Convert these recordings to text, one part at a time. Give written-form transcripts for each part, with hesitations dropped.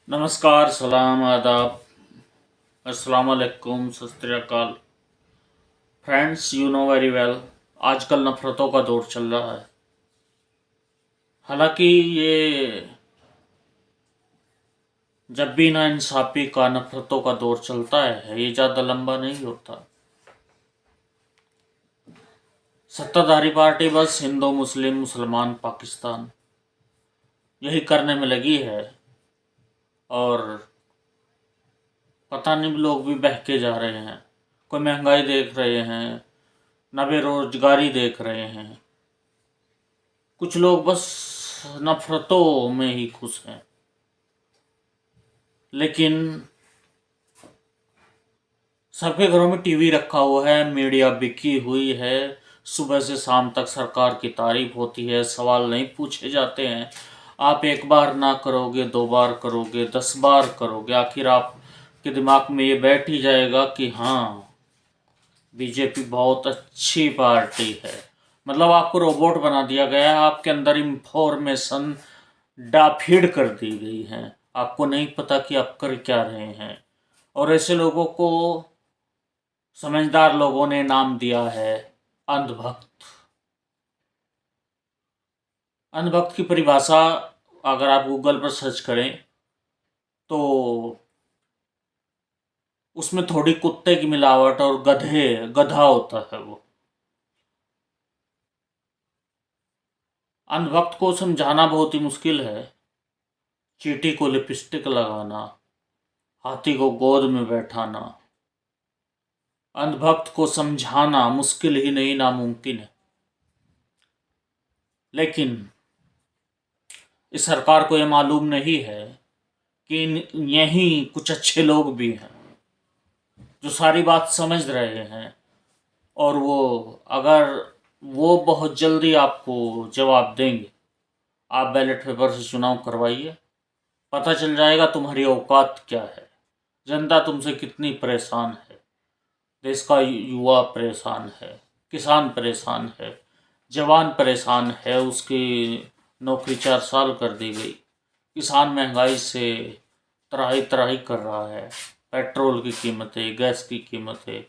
नमस्कार, सलाम, आदाब, अस्सलाम वालेकुम, सत श्री अकाल। Friends, you know very well, आजकल नफ़रतों का दौर चल रहा है। हालांकि ये जब भी नाइंसाफ़ी का, नफ़रतों का दौर चलता है, ये ज़्यादा लंबा नहीं होता। सत्ताधारी पार्टी बस हिंदू, मुस्लिम, मुसलमान, पाकिस्तान यही करने में लगी है और पता नहीं लोग भी बहके जा रहे हैं। कोई महंगाई देख रहे हैं, न बेरोजगारी देख रहे हैं। कुछ लोग बस नफ़रतों में ही खुश हैं। लेकिन सबके घरों में टीवी रखा हुआ है, मीडिया बिकी हुई है, सुबह से शाम तक सरकार की तारीफ होती है, सवाल नहीं पूछे जाते हैं। आप एक बार ना करोगे, 2 बार करोगे, 10 बार करोगे, आखिर आपके दिमाग में ये बैठ ही जाएगा कि हाँ, बीजेपी बहुत अच्छी पार्टी है। मतलब आपको रोबोट बना दिया गया है, आपके अंदर इंफॉर्मेशन फीड कर दी गई है, आपको नहीं पता कि आप कर क्या रहे हैं। और ऐसे लोगों को समझदार लोगों ने नाम दिया है अंधभक्त। अंधभक्त की परिभाषा अगर आप गूगल पर सर्च करें तो उसमें थोड़ी कुत्ते की मिलावट और गधा होता है वो। अंधभक्त को समझाना बहुत ही मुश्किल है। चींटी को लिपस्टिक लगाना, हाथी को गोद में बैठाना, अंधभक्त को समझाना मुश्किल ही नहीं, नामुमकिन है। लेकिन इस सरकार को यह मालूम नहीं है कि यहीं कुछ अच्छे लोग भी हैं जो सारी बात समझ रहे हैं, और अगर वो बहुत जल्दी आपको जवाब देंगे। आप बैलेट पेपर से चुनाव करवाइए, पता चल जाएगा तुम्हारी औकात क्या है, जनता तुमसे कितनी परेशान है। देश का युवा परेशान है, किसान परेशान है, जवान परेशान है, उसकी नौकरी 4 साल कर दी गई। किसान महंगाई से त्राही त्राही कर रहा है। पेट्रोल की कीमतें, गैस की कीमतें,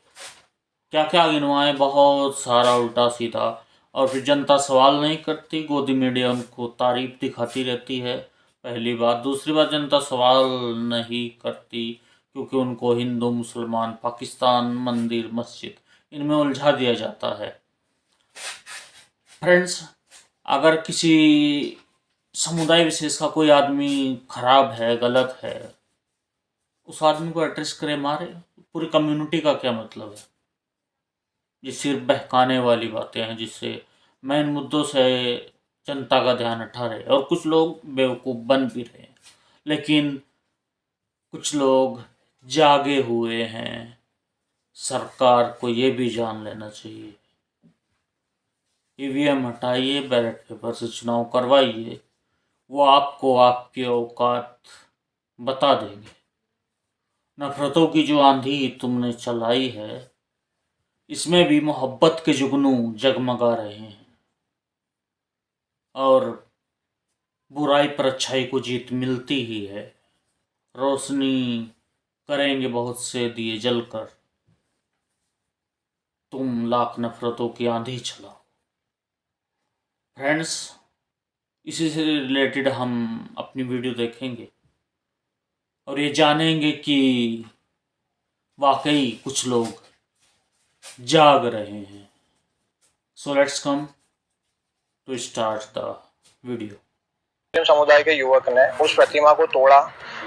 क्या क्या गिनवाएं, बहुत सारा उल्टा सीधा। और फिर जनता सवाल नहीं करती, गोदी मीडिया उनको तारीफ दिखाती रहती है, पहली बात। दूसरी बात, जनता सवाल नहीं करती क्योंकि उनको हिंदू, मुसलमान, पाकिस्तान, मंदिर, मस्जिद इनमें उलझा दिया जाता है। फ्रेंड्स, अगर किसी समुदाय विशेष का कोई आदमी खराब है, गलत है, उस आदमी को एड्रेस करे, मारे। पूरी कम्युनिटी का क्या मतलब है? ये सिर्फ बहकाने वाली बातें हैं जिससे मेन मुद्दों से जनता का ध्यान हटा रहे। और कुछ लोग बेवकूफ़ बन भी रहे हैं, लेकिन कुछ लोग जागे हुए हैं। सरकार को ये भी जान लेना चाहिए, ईवीएम हटाइए, बैलेट पेपर से चुनाव करवाइए, वो आपको आपकी औकात बता देंगे। नफ़रतों की जो आंधी तुमने चलाई है, इसमें भी मोहब्बत के जुगनू जगमगा रहे हैं और बुराई पर अच्छाई को जीत मिलती ही है। रोशनी करेंगे बहुत से दिए जलकर, तुम लाख नफ़रतों की आंधी चलाओ। फ्रेंड्स, इसी से रिलेटेड हम अपनी वीडियो देखेंगे और ये जानेंगे कि वाकई कुछ लोग जाग रहे हैं। So let's come to start the video. मुस्लिम समुदाय के युवक ने उस प्रतिमा को तोड़ा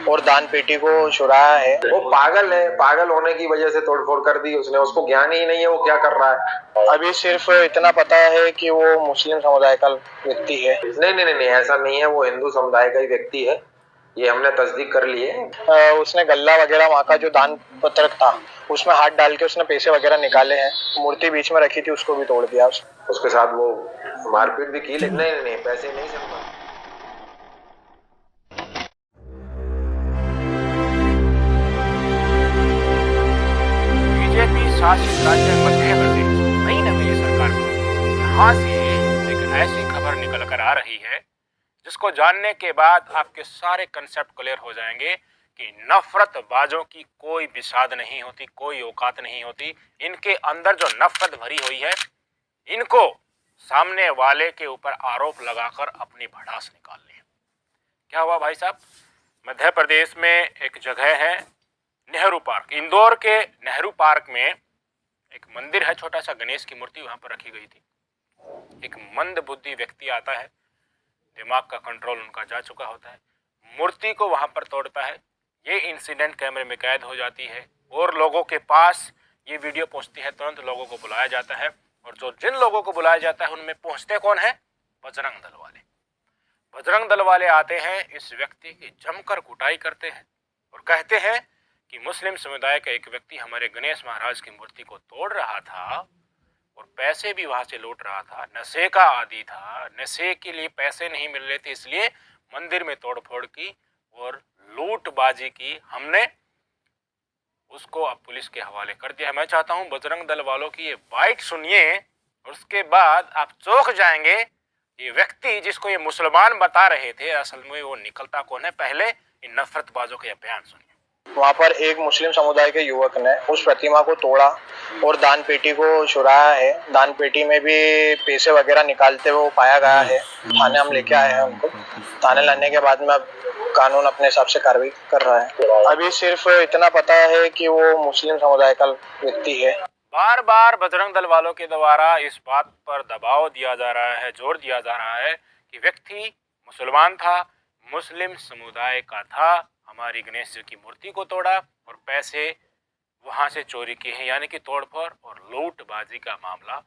और दान पेटी को चुराया है। वो पागल है, पागल होने की वजह से तोड़फोड़ कर दी उसने। उसको ज्ञान ही नहीं है वो क्या कर रहा है। अभी सिर्फ इतना पता है कि वो मुस्लिम समुदाय का व्यक्ति है। नहीं, ऐसा नहीं है, वो हिंदू समुदाय का ही व्यक्ति है, ये हमने तस्दीक कर ली है। उसने गल्ला वगैरह वहाँ का जो दान पत्रक था उसमें हाथ डाल के उसने पैसे वगैरह निकाले हैं। मूर्ति बीच में रखी थी, उसको भी तोड़ दिया। उसके साथ वो मारपीट भी की, लेकिन नहीं, पैसे नहीं समझा। बीजेपी शासित राज्य मध्य प्रदेश नई नवेली सरकार को यहाँ से एक ऐसी खबर निकल कर आ रही है जिसको जानने के बाद आपके सारे कंसेप्ट क्लियर हो जाएंगे कि नफरतबाजों की कोई बिसात नहीं होती, कोई औकात नहीं होती। इनके अंदर जो नफरत भरी हुई है, इनको सामने वाले के ऊपर आरोप लगाकर अपनी भड़ास निकाल ली। क्या हुआ भाई साहब, मध्य प्रदेश में एक जगह है नेहरू पार्क, इंदौर के नेहरू पार्क में एक मंदिर है, छोटा सा गणेश की मूर्ति वहां पर रखी गई थी। एक मंद बुद्धि व्यक्ति आता है, दिमाग का कंट्रोल उनका जा चुका होता है, मूर्ति को वहां पर तोड़ता है। ये इंसिडेंट कैमरे में कैद हो जाती है और लोगों के पास ये वीडियो पहुंचती है। तुरंत लोगों को बुलाया जाता है और जिन लोगों को बुलाया जाता है उनमें पहुंचते कौन है? बजरंग दल वाले। बजरंग दल वाले आते हैं, इस व्यक्ति की जमकर कुटाई करते हैं और कहते हैं कि मुस्लिम समुदाय का एक व्यक्ति हमारे गणेश महाराज की मूर्ति को तोड़ रहा था और पैसे भी वहां से लूट रहा था, नशे का आदी था, नशे के लिए पैसे नहीं मिल रहे थे, इसलिए मंदिर में तोड़फोड़ की और लूटबाजी की। हमने उसको अब पुलिस के हवाले कर दिया। मैं चाहता हूं बजरंग दल वालों की ये बाइट सुनिए और उसके बाद आप चौंक जाएंगे। ये व्यक्ति जिसको ये मुसलमान बता रहे थे, असल में वो निकलता कौन है? पहले इन नफरतबाजों के बयान सुनिए। वहाँ पर एक मुस्लिम समुदाय के युवक ने उस प्रतिमा को तोड़ा और दान पेटी को चुराया है। दान पेटी में भी पैसे वगैरह निकालते हुए पाया गया है। थाने हम लेके आए हैं उनको। थाने लाने के बाद में अब कानून अपने हिसाब से कार्रवाई कर रहा है। अभी सिर्फ इतना पता है कि वो मुस्लिम समुदाय का व्यक्ति है। बार बार बजरंग दल वालों के द्वारा इस बात पर दबाव दिया जा रहा है, जोर दिया जा रहा है कि व्यक्ति मुसलमान था, मुस्लिम समुदाय का था, हमारी गणेश जी की मूर्ति को तोड़ा और पैसे वहां से चोरी किए हैं, यानी कि तोड़फोड़ और लूटबाजी का मामला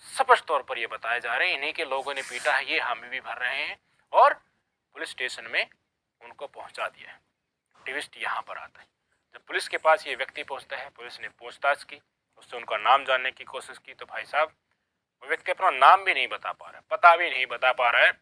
स्पष्ट तौर पर ये बताए जा रहे हैं। इन्हीं के लोगों ने पीटा है, ये हामी भी भर रहे हैं और पुलिस स्टेशन में उनको पहुंचा दिया है। ट्विस्ट यहाँ पर आता है, जब पुलिस के पास ये व्यक्ति पहुंचता है, पुलिस ने पूछताछ की, उससे उनका नाम जानने की कोशिश की, तो भाई साहब वो व्यक्ति अपना नाम भी नहीं बता पा रहा है, पता भी नहीं बता पा रहा है।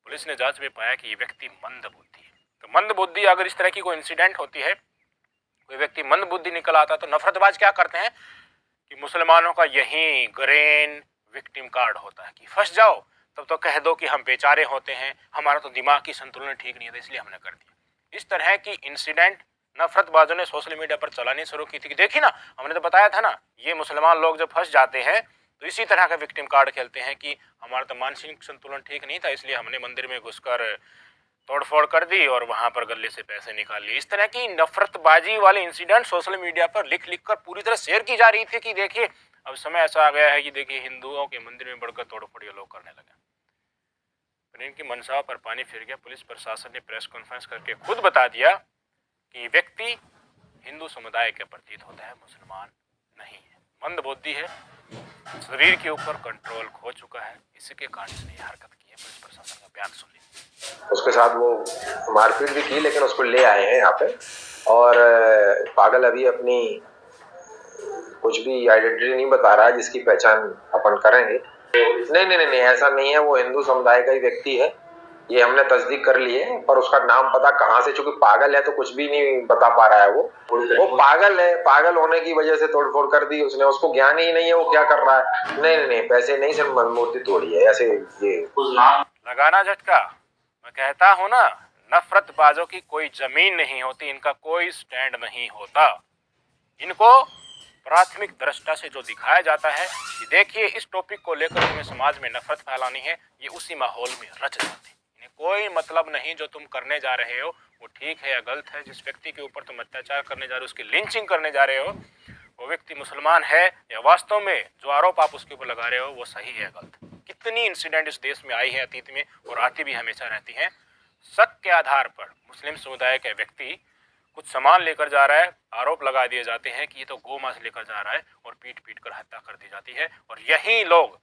पुलिस ने जांच में पाया कि ये व्यक्ति मंद बुद्धि है। तो मंद बुद्धि, अगर इस तरह की कोई इंसिडेंट होती है, कोई व्यक्ति मंद बुद्धि निकल आता, तो नफरतबाज क्या करते हैं कि मुसलमानों का यही ग्रेन विक्टिम कार्ड होता है कि फंस जाओ तब तो कह दो कि हम बेचारे होते हैं, हमारा तो दिमाग की संतुलन ठीक नहीं था इसलिए हमने कर दिया। इस तरह की इंसिडेंट नफरतबाजों ने सोशल मीडिया पर चलानी शुरू की थी कि देखिए ना, हमने तो बताया था ना, ये मुसलमान लोग जब फंस जाते हैं तो इसी तरह का विक्टिम कार्ड खेलते हैं कि हमारा तो मानसिक संतुलन ठीक नहीं था, इसलिए हमने मंदिर में घुसकर तोड़फोड़ कर दी और वहां पर गले से पैसे निकाल लिए। इस तरह की नफरतबाजी वाले इंसिडेंट सोशल मीडिया पर लिख लिख कर पूरी तरह शेयर की जा रही थी कि देखिए अब समय ऐसा आ गया है कि देखिए हिंदुओं के मंदिर में बढ़कर तोड़फोड़ ये लोग करने लगे। पर इनकी मनसाओं पर पानी फिर गया। पुलिस प्रशासन ने प्रेस कॉन्फ्रेंस करके खुद बता दिया कि ये व्यक्ति हिंदू समुदाय के प्रतीत होता है, मुसलमान नहीं है, मंदबुद्धि है, शरीर के ऊपर कंट्रोल खो चुका है, इसके कारण इसने ये हरकत की है। पुलिस प्रशासन का बयान सुन लीजिए। उसके साथ वो मारपीट भी की, लेकिन उसको ले आए हैं यहाँ पे। और पागल अभी अपनी कुछ भी आइडेंटिटी नहीं बता रहा है जिसकी पहचान अपन करेंगे। नहीं, ऐसा नहीं है। वो हिंदू समुदाय का ही व्यक्ति है, ये हमने तस्दीक कर ली है, पर उसका नाम पता कहाँ से, चूंकि पागल है तो कुछ भी नहीं बता पा रहा है। वो पागल है, पागल होने की वजह से तोड़फोड़ कर दी उसने। उसको ज्ञान ही नहीं है वो क्या कर रहा है। नहीं, पैसे नहीं, सिर्फ मूर्ति तोड़ी है। ऐसे ये लगाना झटका। मैं कहता हूँ ना, नफरतबाजों की कोई जमीन नहीं होती, इनका कोई स्टैंड नहीं होता। इनको प्राथमिक दृष्टा से जो दिखाया जाता है कि देखिए इस टॉपिक को लेकर हमें समाज में नफरत फैलानी है, ये उसी माहौल में रच जाते हैं। इन्हें कोई मतलब नहीं जो तुम करने जा रहे हो वो ठीक है या गलत है। जिस व्यक्ति के ऊपर तुम अत्याचार करने जा रहे हो, उसकी लिंचिंग करने जा रहे हो, वो व्यक्ति मुसलमान है या वास्तव में जो आरोप आप उसके ऊपर लगा रहे हो वो सही है गलत। कितनी इंसिडेंट इस देश में आई है अतीत में और आती भी हमेशा रहती हैं। शक के आधार पर मुस्लिम समुदाय का व्यक्ति कुछ सामान लेकर जा रहा है, आरोप लगा दिए जाते हैं कि ये तो गौ मांस लेकर जा रहा है और पीट पीट कर हत्या कर दी जाती है। और यही लोग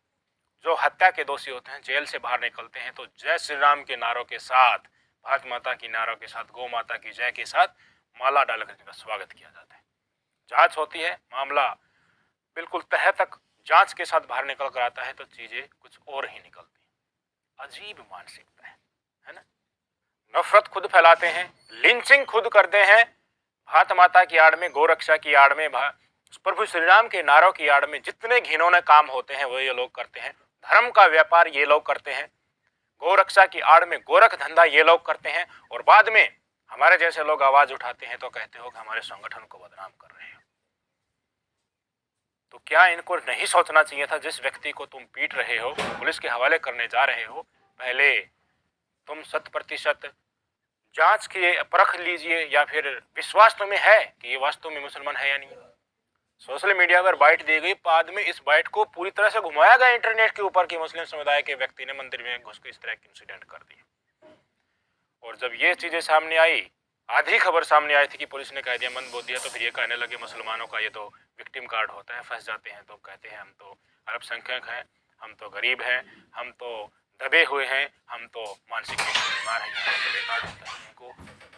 जो हत्या के दोषी होते हैं जेल से बाहर निकलते हैं तो जय श्री राम के नारों के साथ, भारत माता की नारों के साथ, गौ माता की जय के साथ माला डालकर इनका स्वागत किया जाता है। जांच होती है, मामला बिल्कुल तह तक जांच के साथ बाहर निकल कर आता है तो चीजें कुछ और ही निकलती हैं। अजीब मानसिकता है ना। नफरत खुद फैलाते हैं, लिंचिंग खुद करते हैं, भारत माता की आड़ में, गोरक्षा की आड़ में, प्रभु श्री राम के नारों की आड़ में जितने घिनौने काम होते हैं वो ये लोग करते हैं। धर्म का व्यापार ये लोग करते हैं। गोरक्षा की आड़ में गोरख धंधा ये लोग करते हैं और बाद में हमारे जैसे लोग आवाज उठाते हैं तो कहते हो कि हमारे संगठन को बदनाम कर रहे हो। तो क्या इनको नहीं सोचना चाहिए था, जिस व्यक्ति को तुम पीट रहे हो, पुलिस के हवाले करने जा रहे हो, पहले तुम 100% जांच किए, परख लीजिए, या फिर विश्वास तुम्हें है कि ये वास्तव में मुसलमान है या नहीं। सोशल मीडिया पर बाइट दी गई, बाद में इस बाइट को पूरी तरह से घुमाया गया इंटरनेट के ऊपर कि मुस्लिम समुदाय के व्यक्ति ने मंदिर में घुस के इस तरह के इंसिडेंट कर दिए। और जब ये चीजें सामने आई, आधी खबर सामने आई थी कि पुलिस ने कह दिया मंद बोल दिया, तो फिर ये कहने लगे मुसलमानों का ये तो विक्टिम कार्ड होता है, फंस जाते हैं, तो कहते हैं हम तो अल्पसंख्यक हैं, हम तो गरीब हैं, हम तो दबे हुए हैं, हम तो मानसिक रूप से बीमार हैं, बेकार होता है। इनको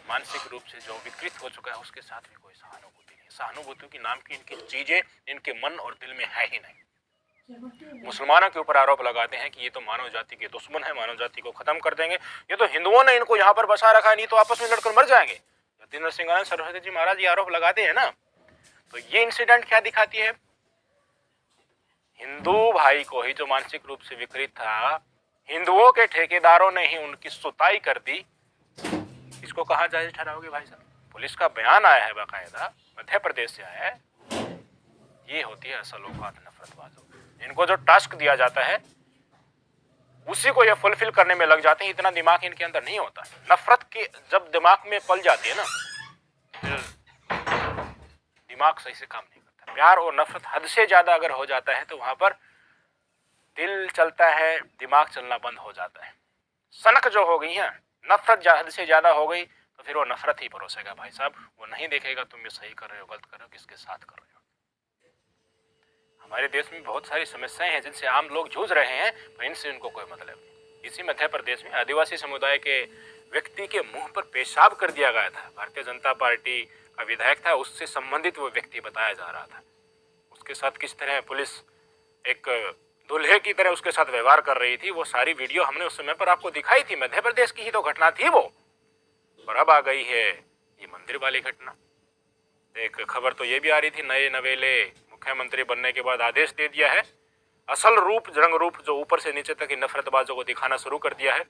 मानसिक रूप से जो विकृत हो चुका है उसके साथ भी कोई सहानुभूति नहीं। सहानुभूति की नाम की इनकी चीजें इनके मन और दिल में है ही नहीं। मुसलमानों के ऊपर आरोप लगाते हैं कि ये तो मानव जाति के दुश्मन है, मानव जाति को खत्म कर देंगे, ये तो हिंदुओं ने इनको यहाँ पर बसा रखा है, नहीं तो आपस में लड़कर मर जाएंगे। जतिंद्र सिंह आनंद सरस्वती जी महाराज ये आरोप लगाते हैं ना, तो ये इंसिडेंट क्या दिखाती है? हिंदू भाई को ही जो मानसिक रूप से विकृत था, हिंदुओं के ठेकेदारों ने ही उनकी सुताई कर दी। इसको कहाँ जायज ठहराओगे भाई साहब? पुलिस का बयान आया है, बाकायदा मध्य प्रदेश से आया है। ये होती है असल औकात नफरतबाजों। इनको जो टास्क दिया जाता है उसी को ये फुलफिल करने में लग जाते हैं, इतना दिमाग इनके अंदर नहीं होता। नफरत के जब दिमाग में पल जाती है ना, फिर दिमाग सही से काम नहीं करता। प्यार और नफरत हद से ज्यादा अगर हो जाता है तो वहां पर दिल चलता है, दिमाग चलना बंद हो जाता है। सनक जो हो गई है, नफरत हद से ज्यादा हो गई, तो फिर वो नफरत ही परोसेगा भाई साहब। वो नहीं देखेगा तुम ये सही कर रहे हो, गलत कर रहे हो, किसके साथ कर रहे हो। हमारे देश में बहुत सारी समस्याएं हैं जिनसे आम लोग जूझ रहे हैं, पर इनसे उनको कोई मतलब नहीं। इसी मध्य प्रदेश में आदिवासी समुदाय के व्यक्ति के मुंह पर पेशाब कर दिया गया था। भारतीय जनता पार्टी का विधायक था, उससे संबंधित वो व्यक्ति बताया जा रहा था। उसके साथ किस तरह पुलिस एक दूल्हे की तरह उसके साथ व्यवहार कर रही थी, वो सारी वीडियो हमने उस समय पर आपको दिखाई थी। मध्य प्रदेश की ही तो घटना थी वो। और अब आ गई है ये मंदिर वाली घटना। एक खबर तो ये भी आ रही थी, नए नवेले मुख्यमंत्री बनने के बाद आदेश दे दिया है, असल रूप रंग रूप जो ऊपर से नीचे तक नफरतबाजों को दिखाना शुरू कर दिया है।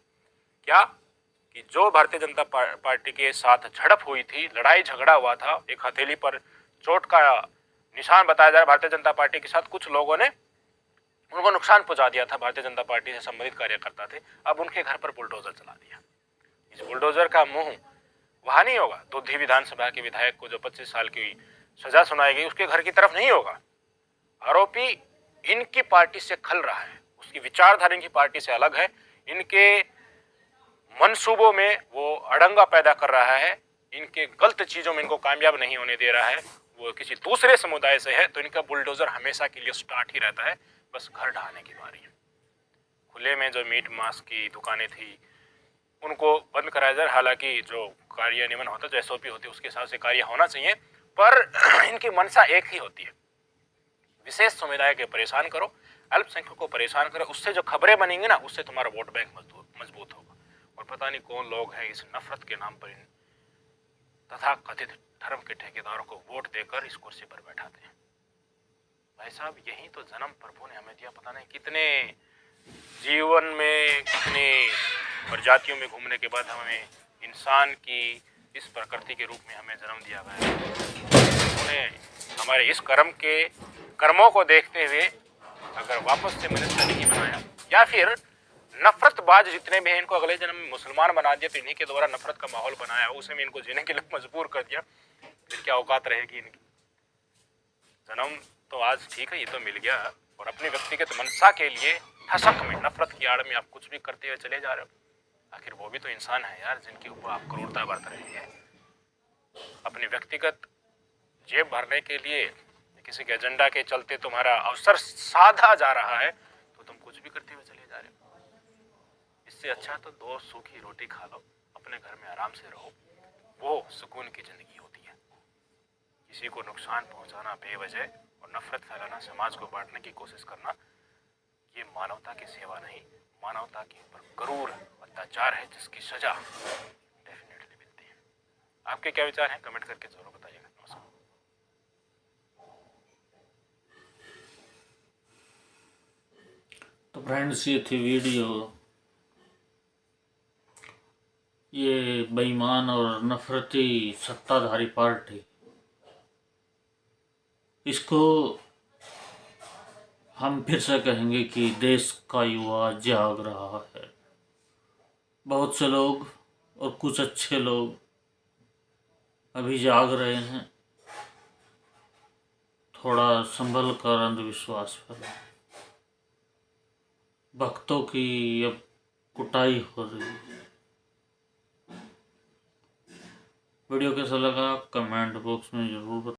क्या कि जो भारतीय जनता पार्टी के साथ झड़प हुई थी, लड़ाई झगड़ा हुआ था, एक हथेली पर चोट का निशान बताया जा रहा है भारतीय जनता पार्टी के साथ, कुछ लोगों ने उनको नुकसान पहुंचा दिया था। भारतीय जनता पार्टी से संबंधित कार्यकर्ता थे, अब उनके घर पर बुलडोजर चला दिया। इस बुलडोजर का मुंह वहां नहीं होगा, दुधी विधानसभा के विधायक को जो 25 साल की सजा सुनाई गई उसके घर की तरफ नहीं होगा। आरोपी इनकी पार्टी से खल रहा है, उसकी विचारधारा इनकी पार्टी से अलग है, इनके मंसूबों में वो अड़ंगा पैदा कर रहा है, इनके गलत चीजों में इनको कामयाब नहीं होने दे रहा है। वो किसी दूसरे समुदाय से है तो इनका बुलडोजर हमेशा के लिए स्टार्ट ही रहता है, बस घर ढहाने की बारी है। खुले में जो मीट मांस की दुकानें थी उनको बंद कराया जाए, हालांकि जो कार्य नियमन होता है, जो SOP होती है उसके हिसाब से कार्य होना चाहिए, पर इनकी मंशा एक ही होती है, विशेष समुदाय के परेशान करो, अल्पसंख्यकों को परेशान करो। उससे जो खबरें बनेंगी ना, उससे तुम्हारा वोट बैंक मजबूत होगा। और पता नहीं कौन लोग हैं इस नफरत के नाम पर इन तथा कथित धर्म के ठेकेदारों को वोट देकर इस कुर्सी पर बैठाते हैं। भाई साहब यही तो जन्म प्रभु ने हमें दिया, पता नहीं कितने जीवन में कितने प्रजातियों में घूमने के बाद हमें इंसान की इस प्रकृति के रूप में हमें जन्म दिया गया है। उन्हें हमारे इस कर्मों को देखते हुए अगर वापस से मनुष्य नहीं बनाया, या फिर नफरतबाज जितने भी हैं इनको अगले जन्म में मुसलमान बना दिया, तो इन्हीं के द्वारा नफरत का माहौल बनाया, उसे में इनको जीने के लिए मजबूर कर दिया, फिर क्या औकात रहेगी इनकी। जन्म तो आज ठीक है, ये तो मिल गया, और अपनी व्यक्तिगत मंशा के लिए ठसक में नफरत की आड़ में आप कुछ भी करते हुए चले जा रहे हो। आखिर वो भी तो इंसान है यार, जिनके ऊपर आप क्रूरता बरत रहे हैं। अपनी व्यक्तिगत जेब भरने के लिए, किसी के एजेंडा के चलते तुम्हारा अवसर साधा जा रहा है, तो तुम कुछ भी करते हुए चले जा रहे हो। इससे अच्छा तो 2 सूखी रोटी खा लो, अपने घर में आराम से रहो, वो सुकून की जिंदगी होती है। किसी को नुकसान पहुंचाना बेवजह और नफरत फैलाना, समाज को बांटने की कोशिश करना, ये मानवता की सेवा नहीं, मानवता के ऊपर क्रूर अत्याचार है, जिसकी सजा डेफिनेटली मिलती है। आपके क्या विचार हैं, कमेंट करके जरूर बताइएगा। नमस्कार। तो फ्रेंड्स ये थी वीडियो ये बेईमान और नफरती सत्ताधारी पार्टी, इसको हम फिर से कहेंगे कि देश का युवा जाग रहा है। बहुत से लोग और कुछ अच्छे लोग अभी जाग रहे हैं। थोड़ा संभल कर अंधविश्वास पर, भक्तों की अब कुटाई हो रही है। वीडियो कैसा लगा कमेंट बॉक्स में जरूर बताएं।